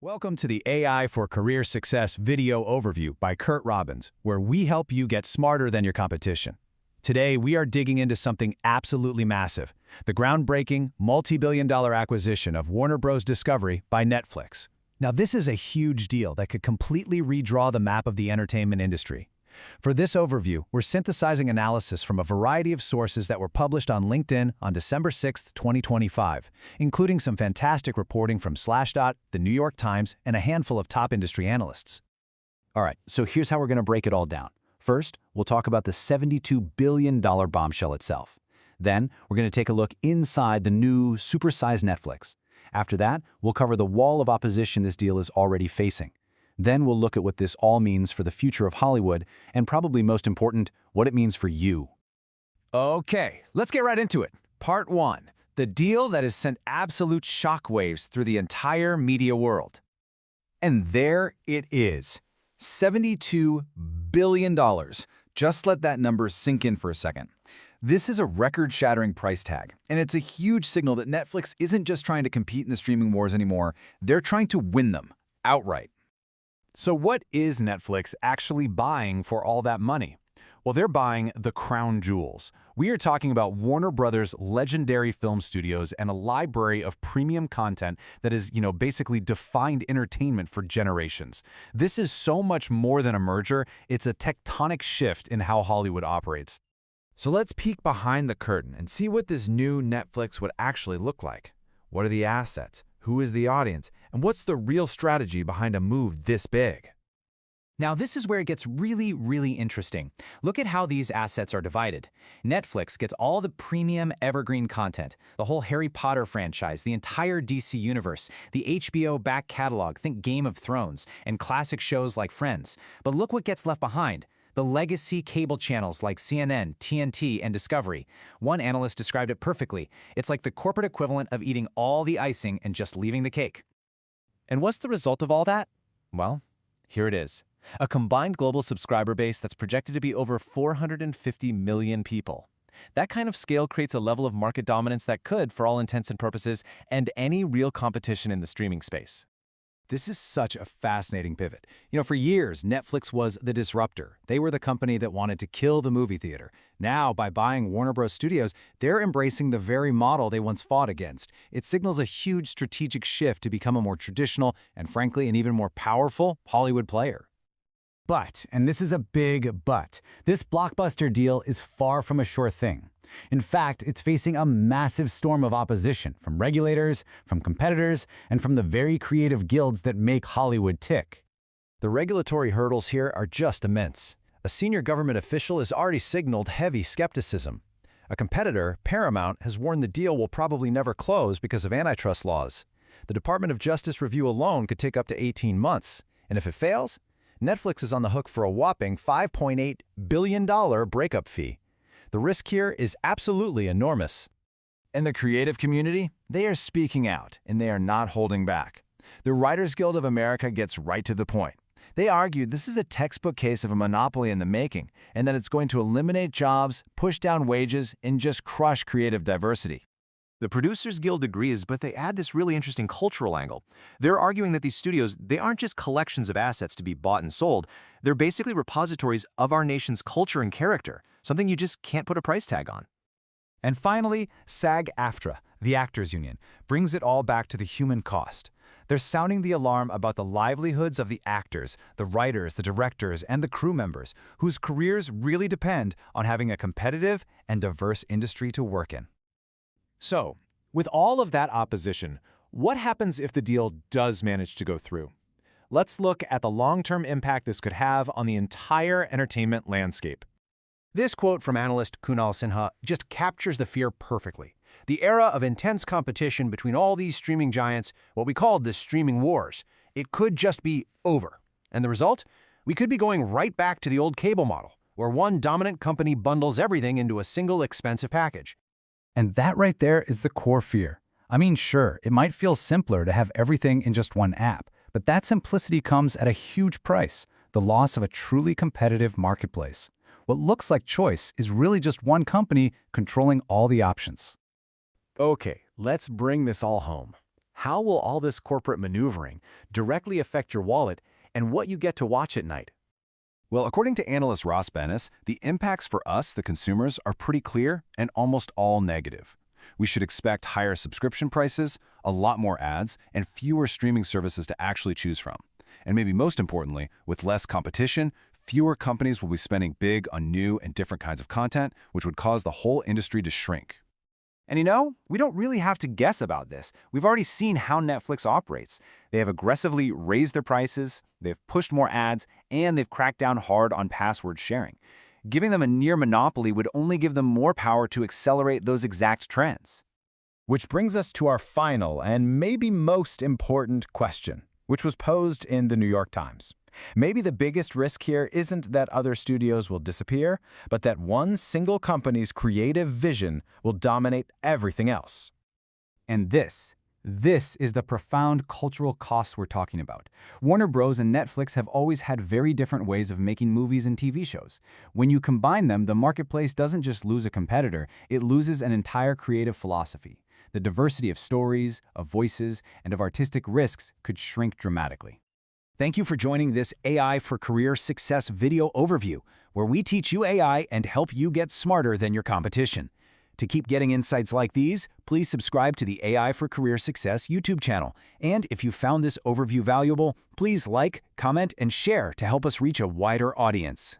Welcome to the AI for Career Success video overview by Kurt Robbins, where we help you get smarter than your competition. Today, we are digging into something absolutely massive, the groundbreaking, multi-billion-dollar acquisition of Warner Bros. Discovery by Netflix. Now, this is a huge deal that could completely redraw the map of the entertainment industry. For this overview, we're synthesizing analysis from a variety of sources that were published on LinkedIn on December 6, 2025, including some fantastic reporting from Slashdot, the New York Times, and a handful of top industry analysts. All right, so here's how we're going to break it all down. First, we'll talk about the $72 billion bombshell itself. Then, we're going to take a look inside the new supersized Netflix. After that, we'll cover the wall of opposition this deal is already facing. Then we'll look at what this all means for the future of Hollywood, and probably most important, what it means for you. Okay, let's get right into it. Part 1. The deal that has sent absolute shockwaves through the entire media world. And there it is. $72 billion. Just let that number sink in for a second. This is a record-shattering price tag, and it's a huge signal that Netflix isn't just trying to compete in the streaming wars anymore, they're trying to win them, outright. So what is Netflix actually buying for all that money? Well, they're buying the crown jewels. We are talking about Warner Brothers' legendary film studios and a library of premium content that is, basically defined entertainment for generations. This is so much more than a merger, it's a tectonic shift in how Hollywood operates. So let's peek behind the curtain and see what this new Netflix would actually look like. What are the assets? Who is the audience? And what's the real strategy behind a move this big? Now, this is where it gets really interesting. Look at how these assets are divided. Netflix gets all the premium evergreen content, the whole Harry Potter franchise, the entire DC universe, the HBO back catalog, think Game of Thrones, and classic shows like Friends. But look what gets left behind. The legacy cable channels like CNN, TNT, and Discovery. One analyst described it perfectly. It's like the corporate equivalent of eating all the icing and just leaving the cake. And what's the result of all that? Well, here it is. A combined global subscriber base that's projected to be over 450 million people. That kind of scale creates a level of market dominance that could, for all intents and purposes, end any real competition in the streaming space. This is such a fascinating pivot. For years, Netflix was the disruptor. They were the company that wanted to kill the movie theater. Now, by buying Warner Bros. Studios, they're embracing the very model they once fought against. It signals a huge strategic shift to become a more traditional and, frankly, an even more powerful Hollywood player. But, and this is a big but, this blockbuster deal is far from a sure thing. In fact, it's facing a massive storm of opposition from regulators, from competitors, and from the very creative guilds that make Hollywood tick. The regulatory hurdles here are just immense. A senior government official has already signaled heavy skepticism. A competitor, Paramount, has warned the deal will probably never close because of antitrust laws. The Department of Justice review alone could take up to 18 months. And if it fails, Netflix is on the hook for a whopping $5.8 billion breakup fee. The risk here is absolutely enormous. And the creative community, they are speaking out, and they are not holding back. The Writers Guild of America gets right to the point. They argue this is a textbook case of a monopoly in the making, and that it's going to eliminate jobs, push down wages, and just crush creative diversity. The Producers Guild agrees, but they add this really interesting cultural angle. They're arguing that these studios, they aren't just collections of assets to be bought and sold. They're basically repositories of our nation's culture and character, something you just can't put a price tag on. And finally, SAG-AFTRA, the actors union, brings it all back to the human cost. They're sounding the alarm about the livelihoods of the actors, the writers, the directors, and the crew members, whose careers really depend on having a competitive and diverse industry to work in. So, with all of that opposition, what happens if the deal does manage to go through? Let's look at the long-term impact this could have on the entire entertainment landscape. This quote from analyst Kunal Sinha just captures the fear perfectly. The era of intense competition between all these streaming giants, what we called the streaming wars, it could just be over. And the result? We could be going right back to the old cable model, where one dominant company bundles everything into a single expensive package. And that right there is the core fear. I mean, sure, it might feel simpler to have everything in just one app, but that simplicity comes at a huge price, the loss of a truly competitive marketplace. What looks like choice is really just one company controlling all the options. Okay, let's bring this all home. How will all this corporate maneuvering directly affect your wallet and what you get to watch at night? Well, according to analyst Ross Bennis, the impacts for us, the consumers, are pretty clear and almost all negative. We should expect higher subscription prices, a lot more ads, and fewer streaming services to actually choose from. And maybe most importantly, with less competition, fewer companies will be spending big on new and different kinds of content, which would cause the whole industry to shrink. And you know, we don't really have to guess about this. We've already seen how Netflix operates. They have aggressively raised their prices, they've pushed more ads, and they've cracked down hard on password sharing. Giving them a near monopoly would only give them more power to accelerate those exact trends. Which brings us to our final and maybe most important question, which was posed in the New York Times. Maybe the biggest risk here isn't that other studios will disappear, but that one single company's creative vision will dominate everything else. And this is the profound cultural costs we're talking about. Warner Bros. And Netflix have always had very different ways of making movies and TV shows. When you combine them, the marketplace doesn't just lose a competitor, it loses an entire creative philosophy. The diversity of stories, of voices, and of artistic risks could shrink dramatically. Thank you for joining this AI for Career Success video overview, where we teach you AI and help you get smarter than your competition. To keep getting insights like these, please subscribe to the AI for Career Success YouTube channel. And if you found this overview valuable, please like, comment, and share to help us reach a wider audience.